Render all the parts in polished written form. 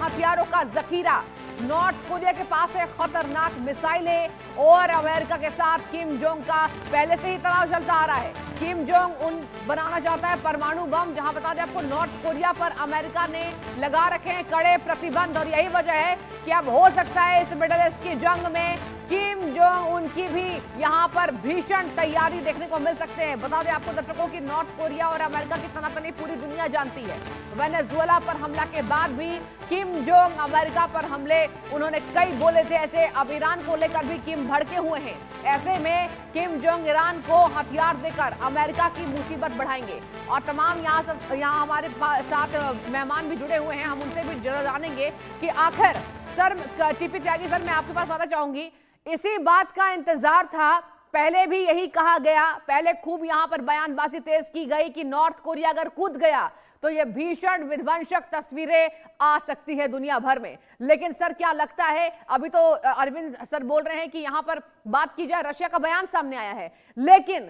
हथियारों का जखीरा। नॉर्थ कोरिया के पास है खतरनाक मिसाइलें और अमेरिका के साथ किम जोंग का पहले से ही तनाव चलता आ रहा है। किम जोंग उन बनाना चाहता है परमाणु बम, जहां बता दें आपको नॉर्थ कोरिया पर अमेरिका ने लगा रखे हैं कड़े प्रतिबंध और यही वजह है कि अब हो सकता है इस मिडिल ईस्ट की जंग में किम जोंग उनकी भी यहां पर भीषण तैयारी देखने को मिल सकते हैं। बता दें आपको दर्शकों की नॉर्थ कोरिया और अमेरिका की तनातनी पूरी दुनिया जानती है। वेनेजुएला पर हमला के बाद भी किम जोंग अमेरिका पर हमले उन्होंने कई बोले थे ऐसे। अब ईरान को लेकर भी किम भड़के हुए हैं। ऐसे में किम जोंग ईरान को हथियार देकर अमेरिका की मुसीबत बढ़ाएंगे। और तमाम यहाँ हमारे साथ मेहमान भी जुड़े हुए हैं, हम उनसे भी जानेंगे कि आखिर सर टीपी त्यागी सर, मैं आपके पास आना चाहूंगी। इसी बात का इंतजार था, पहले भी यही कहा गया, पहले खूब यहां पर बयानबाजी तेज की गई कि नॉर्थ कोरिया अगर कूद गया तो ये भीषण विध्वंसक तस्वीरें आ सकती है दुनिया भर में। लेकिन सर क्या लगता है, अभी तो अरविंद सर बोल रहे हैं कि यहां पर बात की जाए, रशिया का बयान सामने आया है, लेकिन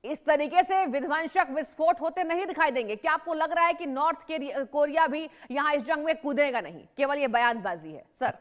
इस तरीके से विध्वंसक विस्फोट होते नहीं दिखाई देंगे। क्या आपको लग रहा है कि नॉर्थ कोरिया भी यहां इस जंग में कूदेगा नहीं, केवल ये बयानबाजी है? सर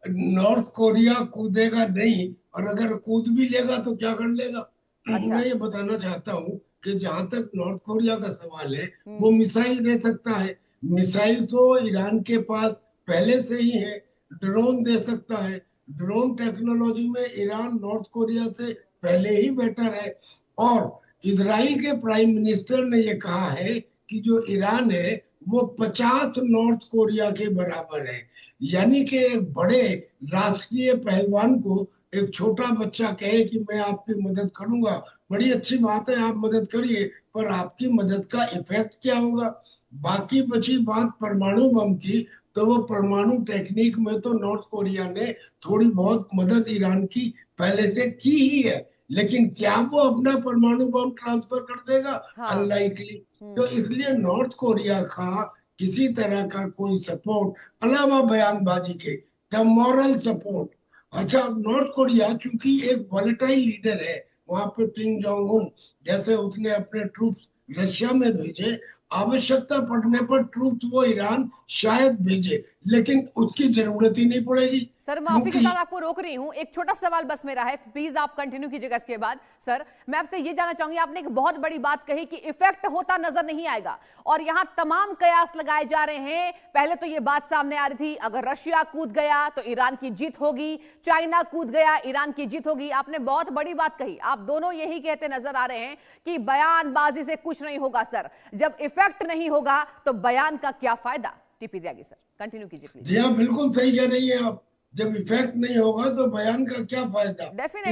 नॉर्थ कोरिया कूदेगा नहीं, और अगर कूद भी लेगा तो क्या कर लेगा? अच्छा। मैं ये बताना चाहता हूँ कि जहां तक नॉर्थ कोरिया का सवाल है, वो मिसाइल दे सकता है। मिसाइल तो ईरान के पास पहले से ही है, ड्रोन दे सकता है। ड्रोन टेक्नोलॉजी में ईरान नॉर्थ कोरिया से पहले ही बेटर है। और इजराइल के प्राइम मिनिस्टर ने ये कहा है कि जो ईरान है वो 50 नॉर्थ कोरिया के बराबर है। यानी कि एक बड़े राष्ट्रीय पहलवान को एक छोटा बच्चा कहे कि मैं आपकी मदद करूंगा, बड़ी अच्छी बात है, आप मदद करिए, पर आपकी मदद का इफेक्ट क्या होगा? बाकी बची बात परमाणु बम की, तो वो परमाणु टेक्निक में तो नॉर्थ कोरिया ने थोड़ी बहुत मदद ईरान की पहले से की ही है, लेकिन क्या वो अपना परमाणु बम ट्रांसफर कर देगा? हाँ। अनलाइकली। तो इसलिए नॉर्थ कोरिया का किसी तरह का कोई सपोर्ट अलावा बयानबाजी के, द मॉरल सपोर्ट। अच्छा, नॉर्थ कोरिया चूंकि एक वॉलेटाइल लीडर है, वहां पे किम जोंग उन जैसे उसने अपने ट्रूप्स रशिया में भेजे, आवश्यकता पड़ने पर ट्रूप्स वो ईरान शायद भेजे, लेकिन उसकी जरूरत ही नहीं पड़ेगी सर माफी के क्योंकि साथ आपको रोक रही हूं, एक छोटा सवाल बस मेरा है, प्लीज आप कंटिन्यू कीजिएगा इसके बाद। सर मैं आपसे ये जानना चाहूंगी, आपने एक बहुत बड़ी बात कही कि इफेक्ट होता नजर नहीं आएगा, और यहां तमाम कयास लगाए जा रहे हैं। पहले तो ये बात सामने आ रही थी अगर रशिया कूद गया तो ईरान की जीत होगी, चाइना कूद गया ईरान की जीत होगी। आपने बहुत बड़ी बात कही, आप दोनों यही कहते नजर आ रहे हैं कि बयानबाजी से कुछ नहीं होगा। सर जब इफेक्ट नहीं होगा तो बयान का क्या फायदा? टीपी त्यागी सर कंटिन्यू कीजिए प्लीज। जी हाँ, बिल्कुल सही कह रही है आप। जब इफेक्ट नहीं होगा तो बयान का क्या फायदा? डेफिनेटली।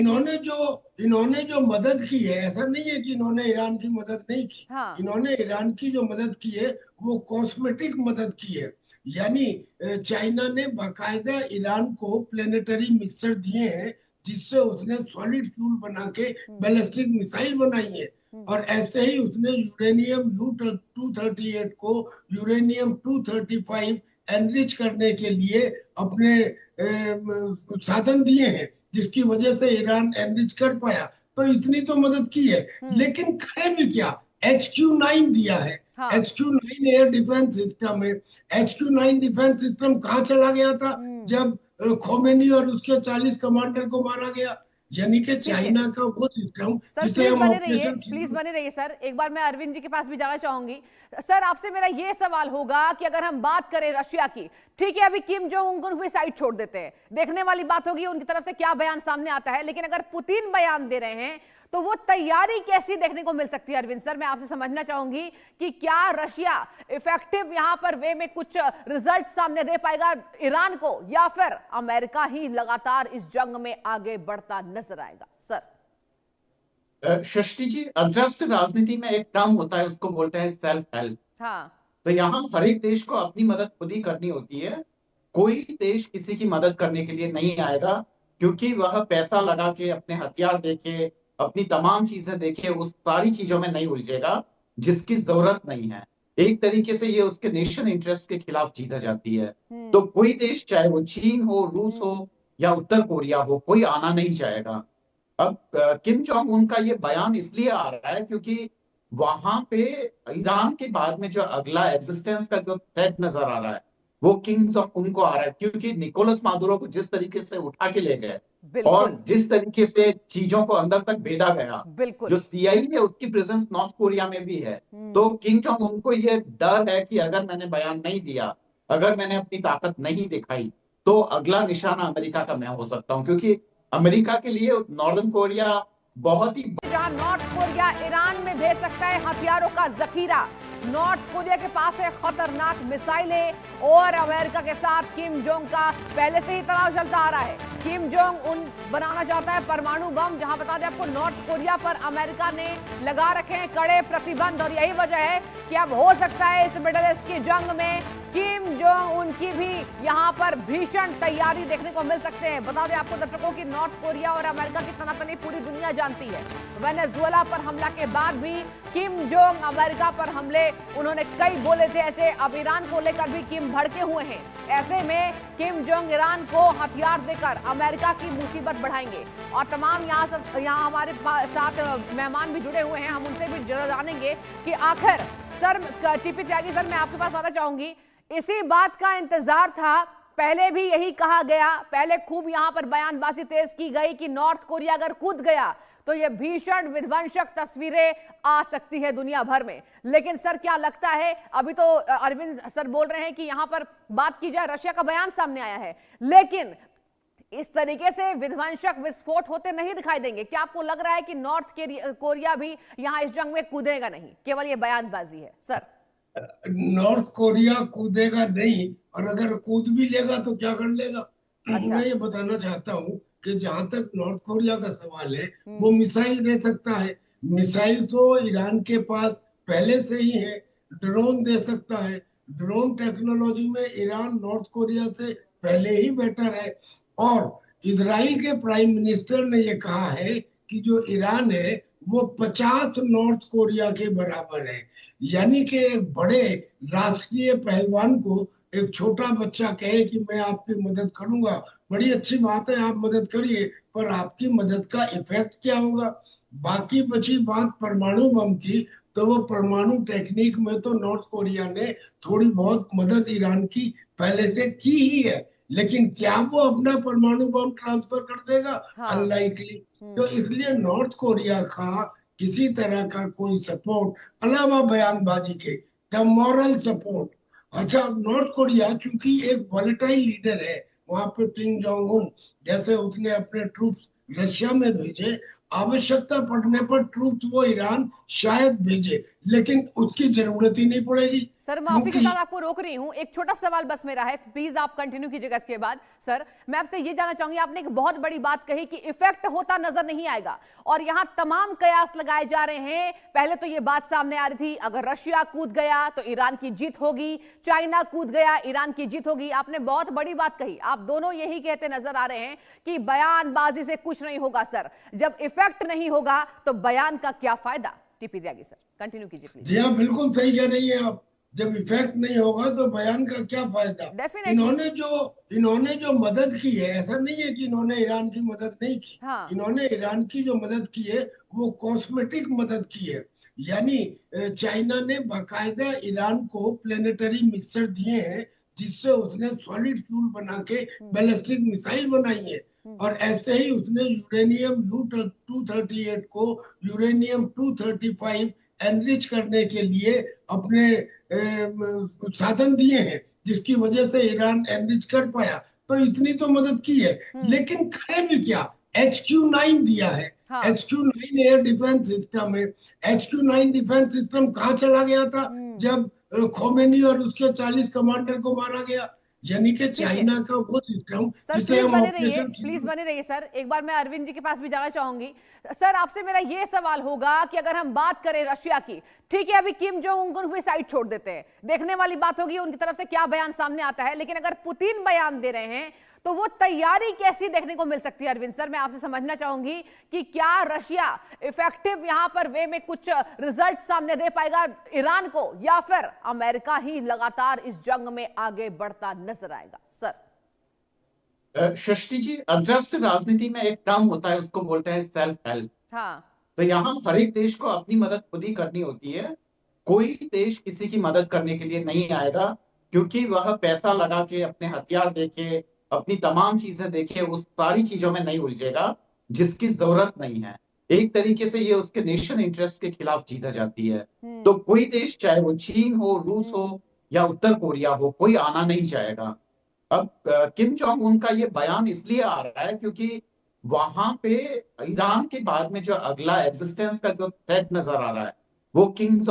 इन्होंने जो मदद की है, ऐसा नहीं है कि इन्होंने ईरान की मदद नहीं की। हाँ। इन्होंने ईरान की जो मदद की है वो कॉस्मेटिक मदद की है। यानी चाइना ने बाकायदा ईरान को प्लेनेटरी मिक्सर दिए हैं, जिससे उसने सॉलिड फ्यूल बना के बैलिस्टिक मिसाइल बनाई है। और ऐसे ही उसने यूरेनियम U-238 को यूरेनियम-235 एनरिच करने के लिए अपने साधन दिए हैं, जिसकी वजह से ईरान एनरिच कर पाया। तो इतनी तो मदद की है, लेकिन करे भी क्या? HQ-9 दिया है। हाँ। HQ-9 एयर डिफेंस सिस्टम है। HQ-9 डिफेंस सिस्टम कहाँ चला गया था जब खोमेनी और उसके 40 कमांडर को मारा गया? यानी कि ठीक है चाइना का वो सिस्टम सर, जिसे प्लीज हम बने रहिए, ऑपरेशन प्लीज सिंदूर। बने रहिए सर। एक बार मैं अरविंद जी के पास भी जाना चाहूंगी। सर आपसे मेरा ये सवाल होगा कि अगर हम बात करें रशिया की, ठीक है अभी किम जोंग उन भी साइड छोड़ देते हैं, देखने वाली बात होगी उनकी तरफ से क्या बयान सामने आता है, लेकिन अगर पुतिन बयान दे रहे हैं तो वो तैयारी कैसी देखने को मिल सकती है? अरविंद सर मैं आपसे समझना चाहूंगी कि क्या रशिया इफेक्टिव यहां पर वे में कुछ रिजल्ट सामने दे पाएगा ईरान को, या फिर अमेरिका ही लगातार इस जंग में आगे बढ़ता नजर आएगा? सर सृष्टि जी, अंतरराष्ट्रीय राजनीति में एक टर्म होता है, उसको बोलते हैं सेल्फ हेल्प। हाँ। तो यहाँ हर एक देश को अपनी मदद खुद ही करनी होती है। कोई देश किसी की मदद करने के लिए नहीं आएगा, क्योंकि वह पैसा लगा के अपने हथियार देके अपनी तमाम चीजें देके उस सारी चीजों में नहीं उलझेगा जिसकी जरूरत नहीं है। एक तरीके से ये उसके नेशन इंटरेस्ट के खिलाफ जीता जाती है। तो कोई देश, चाहे वो चीन हो, रूस हो या उत्तर कोरिया हो, कोई आना नहीं चाहेगा। अब किम जोंग उनका ये बयान इसलिए आ रहा है क्योंकि वहां पे ईरान के बाद में जो अगला एग्जिस्टेंस का जो थ्रेट नजर आ रहा है वो किंग्स ऑफ उनको आ रहा है, क्योंकि निकोलस मादुरो को जिस तरीके से उठा के ले गए और बिल्कुल जिस तरीके से चीजों को अंदर तक भेजा गया, बिल्कुल। जो सीआईए है उसकी प्रेजेंस नॉर्थ कोरिया में भी है। तो किंग जोंग उनको ये डर है कि अगर मैंने बयान नहीं दिया, अगर मैंने अपनी ताकत नहीं दिखाई, तो अगला निशाना अमेरिका का मैं हो सकता हूँ, क्योंकि अमेरिका के लिए नॉर्दर्न कोरिया बहुत ही जहां नॉर्थ कोरिया ईरान में भेज सकता है हथियारों का जखीरा, नॉर्थ कोरिया के पास है खतरनाक मिसाइलें और अमेरिका के साथ किम जोंग का पहले से ही तनाव चलता आ रहा है। किम जोंग उन बनाना चाहता है परमाणु बम, जहां बता दें आपको नॉर्थ कोरिया पर अमेरिका ने लगा रखे हैं कड़े प्रतिबंध, और यही वजह है कि अब हो सकता है इस मिडिल ईस्ट की जंग में किम जोंग उनकी भी यहां पर भीषण तैयारी देखने को मिल सकते हैं। बता दें आपको दर्शकों की नॉर्थ कोरिया और अमेरिका की तनातनी पूरी दुनिया जानती है। वेनेजुएला पर हमला के बाद भी किम जोंग अमेरिका पर हमले उन्होंने कई बोले थे ऐसे, अब ईरान को लेकर भी किम भड़के हुए हैं। ऐसे में किम जोंग ईरान को हथियार देकर अमेरिका की मुसीबत बढ़ाएंगे। और तमाम यहाँ हमारे साथ मेहमान भी जुड़े हुए हैं, हम उनसे भी जरा जानेंगे कि आखिर सर टीपी त्यागी सर, मैं आपके पास आना चाहूंगी। इसी बात का इंतजार था, पहले भी यही कहा गया, पहले खूब यहां पर बयानबाजी तेज की गई कि नॉर्थ कोरिया अगर कूद गया तो ये भीषण विध्वंसक तस्वीरें आ सकती है दुनिया भर में। लेकिन सर क्या लगता है, अभी तो अरविंद सर बोल रहे हैं कि यहां पर बात की जाए, रशिया का बयान सामने आया है, लेकिन इस तरीके से विध्वंसक विस्फोट होते नहीं दिखाई देंगे। क्या आपको लग रहा है कि नॉर्थ कोरिया भी यहां इस जंग में कूदेगा नहीं, केवल ये बयानबाजी है सर? नॉर्थ कोरिया कूदेगा नहीं, और अगर कूद भी लेगा तो क्या कर लेगा? अच्छा। मैं ये बताना चाहता हूँ कि जहां तक नॉर्थ कोरिया का सवाल है, वो मिसाइल दे सकता है। मिसाइल तो ईरान के पास पहले से ही है, ड्रोन दे सकता है। ड्रोन टेक्नोलॉजी में ईरान नॉर्थ कोरिया से पहले ही बेटर है। और इजराइल के प्राइम मिनिस्टर ने ये कहा है कि जो ईरान है वो 50 नॉर्थ कोरिया के बराबर है। यानी कि एक बड़े राष्ट्रीय पहलवान को एक छोटा बच्चा कहे कि मैं आपकी मदद करूंगा, बड़ी अच्छी बात है, आप मदद करिए, पर आपकी मदद का इफेक्ट क्या होगा? बाकी बची बात परमाणु बम की, तो वो परमाणु टेक्निक में तो नॉर्थ कोरिया ने थोड़ी बहुत मदद ईरान की पहले से की ही है, लेकिन क्या वो अपना परमाणु बम ट्रांसफर कर देगा? हाँ। अनलाइकली। तो इसलिए नॉर्थ कोरिया का किसी तरह का कोई सपोर्ट अलावा बयानबाजी के, द मॉरल सपोर्ट। अच्छा, नॉर्थ कोरिया चूंकि एक वॉलेटाइल लीडर है, वहां पे किम जोंग उन जैसे उसने अपने ट्रूप्स रशिया में भेजे, आवश्यकता पड़ने पर ट्रूप्स वो ईरान शायद भेजे, लेकिन उसकी जरूरत ही नहीं पड़ेगी, सर माफी के क्योंकि साथ आपको रोक रही हूं, एक छोटा सवाल बस मेरा है, प्लीज आप कंटिन्यू कीजिएगा इसके बाद। सर मैं आपसे ये जानना चाहूंगी, आपने एक बहुत बड़ी बात कही कि इफेक्ट होता नजर नहीं आएगा, और यहां तमाम कयास लगाए जा रहे हैं। पहले तो ये बात सामने आ रही थी अगर रशिया कूद गया तो ईरान की जीत होगी, चाइना कूद गया ईरान की जीत होगी। आपने बहुत बड़ी बात कही, आप दोनों यही कहते नजर आ रहे हैं कि बयानबाजी से कुछ नहीं होगा। सर जब इफेक्ट नहीं होगा तो बयान का क्या फायदा? टीपी त्यागी सर कंटिन्यू कीजिए प्लीज। जी हाँ, बिल्कुल सही कह रही है आप। जब इफेक्ट नहीं होगा तो बयान का क्या फायदा? डेफिनेटली। इन्होंने जो मदद की है, ऐसा नहीं है कि इन्होंने ईरान की मदद नहीं की। हाँ। इन्होंने ईरान की जो मदद की है वो कॉस्मेटिक मदद की है। यानी चाइना ने बाकायदा ईरान को प्लेनेटरी मिक्सर दिए हैं, जिससे उसने सॉलिड फ्यूल बना के बैलिस्टिक मिसाइल बनाई है। और ऐसे ही उसने यूरेनियम U-238 को यूरेनियम 235 एनरिच करने के लिए अपने साधन दिए हैं, जिसकी वजह से ईरान एनरिच कर पाया। तो इतनी तो मदद की है, लेकिन करे भी क्या? HQ-9 दिया है। हाँ। HQ-9 एयर डिफेंस सिस्टम है। HQ-9 डिफेंस सिस्टम कहाँ चला गया था जब खोमेनी और उसके 40 कमांडर को मारा गया? यानी कि चाइना का वो सिस्टम सर जिसे प्लीज हम बने रहिए, ऑपरेशन प्लीज बने रहिए सर। एक बार मैं अरविंद जी के पास भी जाना चाहूंगी। सर आपसे मेरा ये सवाल होगा कि अगर हम बात करें रशिया की, ठीक है अभी किम जोंग उन भी साइड छोड़ देते हैं, देखने वाली बात होगी उनकी तरफ से क्या बयान सामने आता है, लेकिन अगर पुतिन बयान दे रहे हैं तो वो तैयारी कैसी देखने को मिल सकती है? अरविंद सर मैं आपसे समझना चाहूंगी कि क्या रशिया इफेक्टिव यहां पर वे में कुछ रिजल्ट सामने दे पाएगा ईरान को, या फिर अमेरिका ही लगातार इस जंग में आगे बढ़ता नजर आएगा? सर सृष्टि जी, अंतरराष्ट्रीय राजनीति में एक टर्म होता है, उसको बोलते हैं सेल्फ हेल्प। हाँ। तो यहाँ हर एक देश को अपनी मदद खुद ही करनी होती है। कोई देश किसी की मदद करने के लिए नहीं आएगा। क्योंकि वह पैसा लगा के अपने हथियार देखे, अपनी तमाम चीजें देखे, उस सारी चीजों में नहीं उलझेगा जिसकी जरूरत नहीं है। एक तरीके से ये उसके नेशन इंटरेस्ट के खिलाफ जीता जाती है। तो कोई देश, चाहे वो चीन हो, रूस हो या उत्तर कोरिया हो, कोई आना नहीं चाहेगा। अब किम जोंग उन का ये बयान इसलिए आ रहा है क्योंकि वहां पे ईरान के बाद में जो अगला एग्जिस्टेंस का जो थ्रेट नजर आ रहा है वो किंग्स